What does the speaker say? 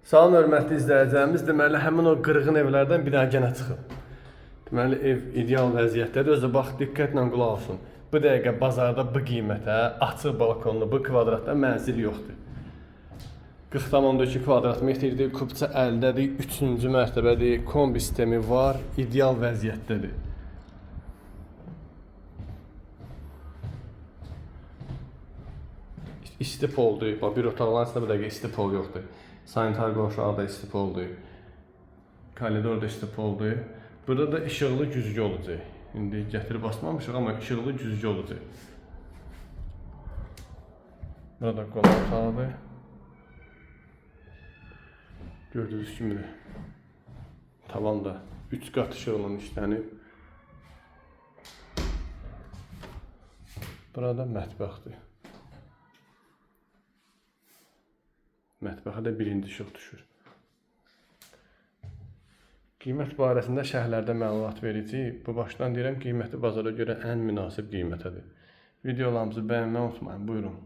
Salam hörmətli izləyicilərimiz, deməli həmin o qırğın evlərdən bir dənə yenə çıxıb. Deməli ev ideal vəziyyətdədir. Özü bax diqqətlə qulaq olsun. Bu dəqiqə bazarda bu qiymətə açıq balkonlu bu kvadratda mənzil yoxdur. 40,2 kvadrat metrdir, kupça 50-dədir, 3-cü mərtəbədir, kombi sistemi var, ideal vəziyyətdədir. İsti poldur. Bax bir otaqların içində bir dəqiqə isti pol yoxdur. Sanitar qovşağı isti poldur. Koridor da isti poldur. Burada da işıqlı güzgü olacaq. İndi gətirib basmamışıq, amma işıqlı güzgü olacaq. Burada qonaq otağıdır. Gördüyünüz kimi tavan da 3 qat işıqla işlənib. Burada mətbəxdir. Mətbəxə də birinci işıq düşür. Qiymət barəsində şərhlərdə məlumat verəcəyik. Bu başdan deyirəm, qiyməti bazara görə ən münasib qiymətədir. Videolarımızı bəyənməyi unutmayın. Buyurun.